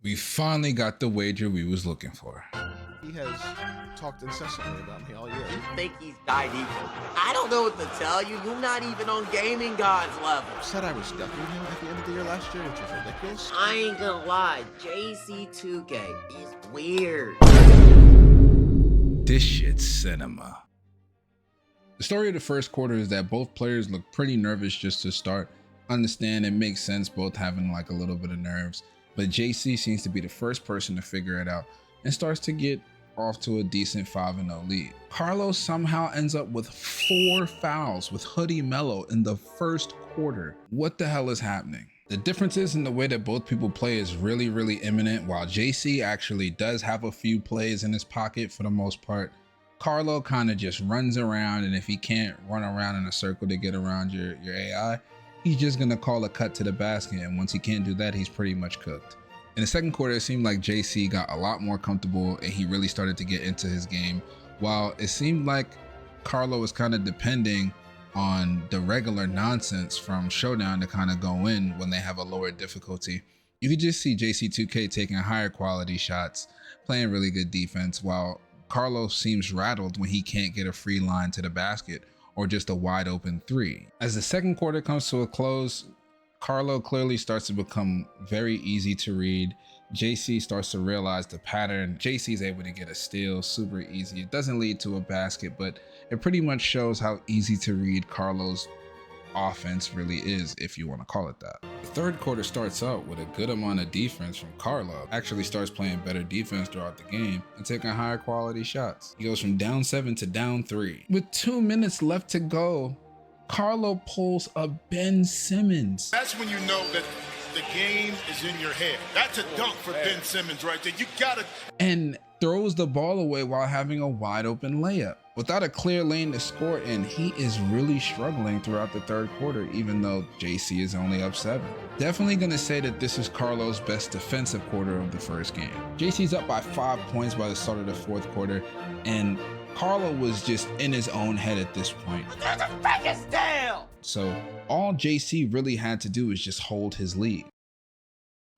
We finally got the wager we was looking for. He has talked incessantly about me all year. You think he's died equal? I don't know what to tell you. You're not even on gaming God's level. Said I was ducking him at the end of the year last year, which was ridiculous. I ain't gonna lie, JC2K is weird. This shit's cinema. The story of the first quarter is that both players look pretty nervous just to start. Understand, it makes sense both having like a little bit of nerves, but JC seems to be the first person to figure it out and starts to get off to a decent 5-0 lead. Carlo somehow ends up with 4 fouls with Hoodie Mello in the first quarter. What the hell is happening? The differences in the way that both people play is really imminent. While JC actually does have a few plays in his pocket for the most part, Carlo kind of just runs around, and if he can't run around in a circle to get around your AI, he's just gonna call a cut to the basket, and once he can't do that, he's pretty much cooked. In the second quarter, it seemed like JC got a lot more comfortable and he really started to get into his game, while it seemed like Carlo was kind of depending on the regular nonsense from Showdown to kind of go in when they have a lower difficulty. You could just see JC2K taking higher quality shots, playing really good defense, while Carlo seems rattled when he can't get a free line to the basket or just a wide open 3. As the second quarter comes to a close, Carlo clearly starts to become very easy to read. JC starts to realize the pattern. JC is able to get a steal super easy. It doesn't lead to a basket, but it pretty much shows how easy to read Carlo's offense really is, if you want to call it that. The third quarter starts out with a good amount of defense from Carlo. Actually starts playing better defense throughout the game and taking higher quality shots. He goes from down 7 to down 3. With 2 minutes left to go, Carlo pulls a Ben Simmons. That's when you know that the game is in your head. That's a dunk for Ben Simmons right there. You gotta. And throws the ball away while having a wide open layup. Without a clear lane to score in, he is really struggling throughout the third quarter, even though JC is only up 7. Definitely gonna say that this is Carlo's best defensive quarter of the first game. JC's up by 5 points by the start of the fourth quarter, and Carlo was just in his own head at this point. There's a biggest deal! So all JC really had to do was just hold his lead.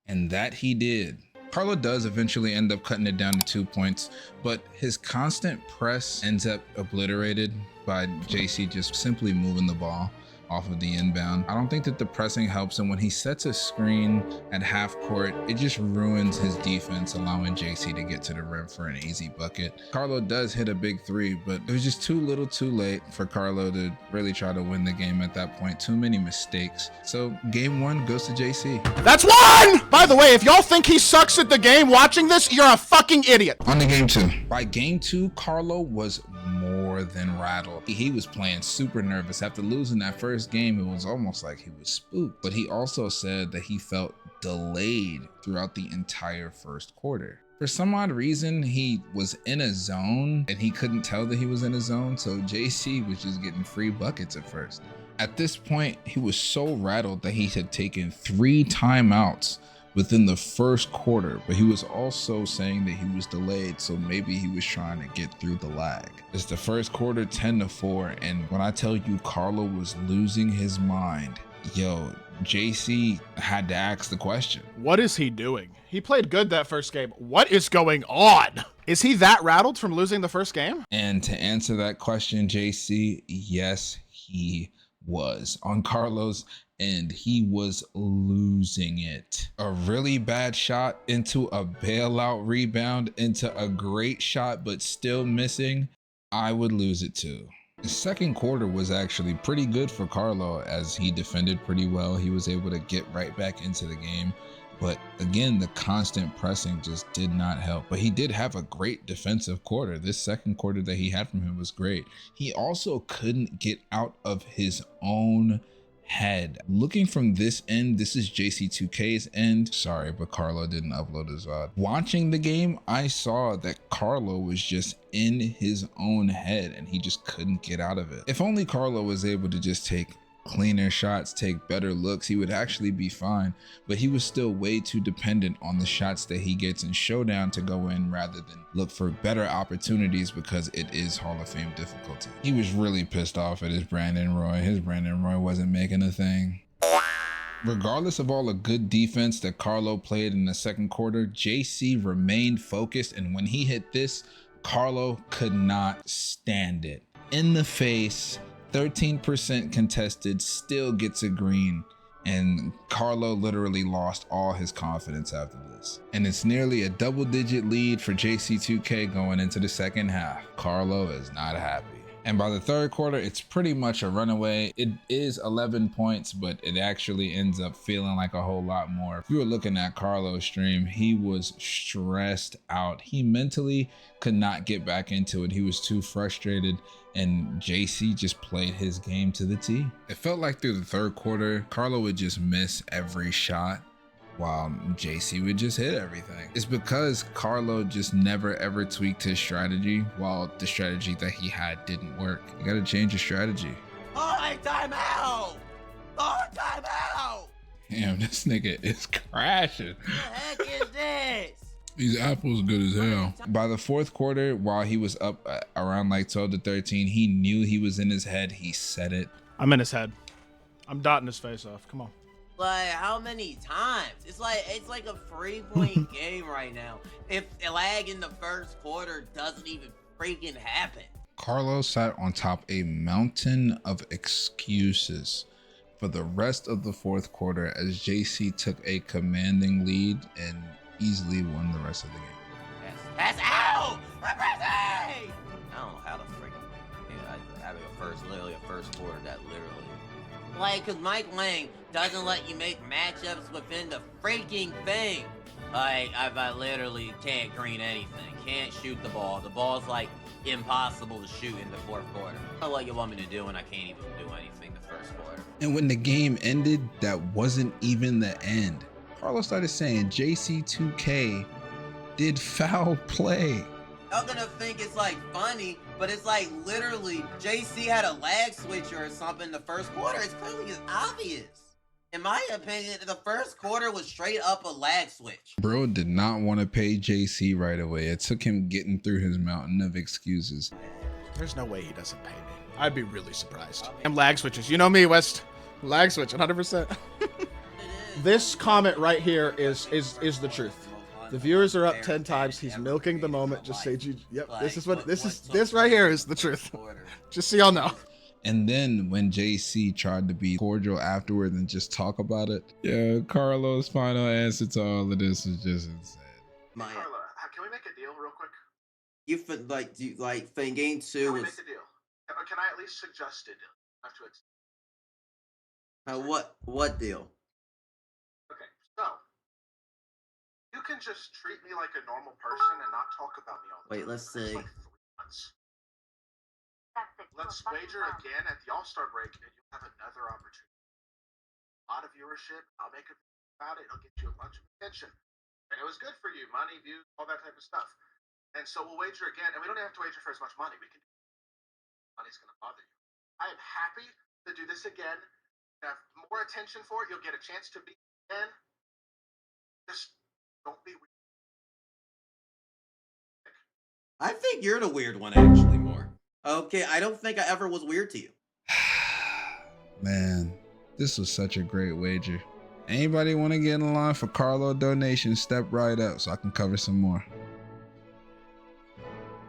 And that he did. Carlo does eventually end up cutting it down to 2 points, but his constant press ends up obliterated by JC just simply moving the ball off of the inbound. I don't think that the pressing helps, and when he sets a screen at half court, it just ruins his defense, allowing JC to get to the rim for an easy bucket. Carlo does hit a big 3, but it was just too little too late for Carlo to really try to win the game at that point. Too many mistakes. So game 1 goes to JC. That's 1! By the way, if y'all think he sucks at the game watching this, you're a fucking idiot. On to game 2. By game 2, Carlo was more than rattled. He was playing super nervous. After losing that first game, it was almost like he was spooked. But he also said that he felt delayed throughout the entire first quarter. For some odd reason, he was in a zone and he couldn't tell that he was in a zone, so JC was just getting free buckets at first. At this point, he was so rattled that he had taken 3 timeouts within the first quarter, but he was also saying that he was delayed, so maybe he was trying to get through the lag. It's the first quarter 10-4, and when I tell you Carlo was losing his mind, yo, JC had to ask the question. What is he doing? He played good that first game. What is going on? Is he that rattled from losing the first game? And to answer that question, JC, yes, he was. On Carlo's end, he was losing it. A really bad shot into a bailout rebound into a great shot, but still missing. I would lose it too. The second quarter was actually pretty good for Carlo as he defended pretty well. He was able to get right back into the game. But again, the constant pressing just did not help. But he did have a great defensive quarter. This second quarter that he had from him was great. He also couldn't get out of his own head. Looking from this end, this is JC2K's end. Sorry, but Carlo didn't upload his VOD. Watching the game, I saw that Carlo was just in his own head and he just couldn't get out of it. If only Carlo was able to just take cleaner shots, take better looks, he would actually be fine, but he was still way too dependent on the shots that he gets in Showdown to go in rather than look for better opportunities because it is Hall of Fame difficulty. He was really pissed off at his Brandon Roy. His Brandon Roy wasn't making a thing. Regardless of all the good defense that Carlo played in the second quarter, JC remained focused, and when he hit this, Carlo could not stand it. In the face, 13% contested, still gets a green, and Carlo literally lost all his confidence after this. And it's nearly a double-digit lead for JC2K going into the second half. Carlo is not happy. And by the third quarter, it's pretty much a runaway. It is 11 points, but it actually ends up feeling like a whole lot more. If you were looking at Carlo's stream, he was stressed out. He mentally could not get back into it. He was too frustrated, and JC just played his game to the T. It felt like through the third quarter, Carlo would just miss every shot, while JC would just hit everything. It's because Carlo just never ever tweaked his strategy, while the strategy that he had didn't work. You gotta change your strategy. Oh, timeout! Oh, timeout! Damn, this nigga is crashing. What the heck is this? These apples good as hell. By the fourth quarter, while he was up around like 12 to 13, he knew he was in his head. He said it. I'm in his head. I'm dotting his face off. Come on. Like, how many times? It's like a 3-point game right now. If lag in the first quarter doesn't even freaking happen. Carlo sat on top a mountain of excuses for the rest of the fourth quarter as JC took a commanding lead and easily won the rest of the game. That's out! Represent! I don't know how to freaking having literally a first quarter that literally. Like, cause Mike Lang doesn't let you make matchups within the freaking thing. Like, I literally can't green anything. Can't shoot the ball. The ball's like impossible to shoot in the fourth quarter. I don't know what you want me to do, and I can't even do anything the first quarter. And when the game ended, that wasn't even the end. Carlo started saying JC2K did foul play. Y'all gonna think it's like funny, but it's like literally JC had a lag switcher or something in the first quarter. It's clearly obvious. In my opinion, the first quarter was straight up a lag switch. Bro did not want to pay JC right away. It took him getting through his mountain of excuses. There's no way he doesn't pay me. I'd be really surprised. I'm lag switches. You know me, West. Lag switch, 100%. This comment right here is the truth. The viewers are up 10 times. He's milking the moment. Just say, yep, this right here is the truth. Just so y'all know. And then when JC tried to be cordial afterward and just talk about it, yeah, Carlo's final answer to all of this was just insane. Carlo, can we make a deal real quick? You like for game 2 Can we was make a deal? Or can I at least suggest a deal? I have to what deal? Okay, so you can just treat me like a normal person and not talk about me all the time. Wait, let's see. It's like 3 months. Let's wager again at the All-Star break, and you'll have another opportunity. A lot of viewership. I'll make a video about it. It'll get you a bunch of attention. And it was good for you. Money, views, all that type of stuff. And so we'll wager again. And we don't have to wager for as much money. We can. Money's going to bother you. I am happy to do this again. Have more attention for it. You'll get a chance to be again. Just don't be weird. I think you're the weird one, actually, more. Okay, I don't think I ever was weird to you. Man, this was such a great wager. Anybody want to get in line for Carlo donations, step right up so I can cover some more.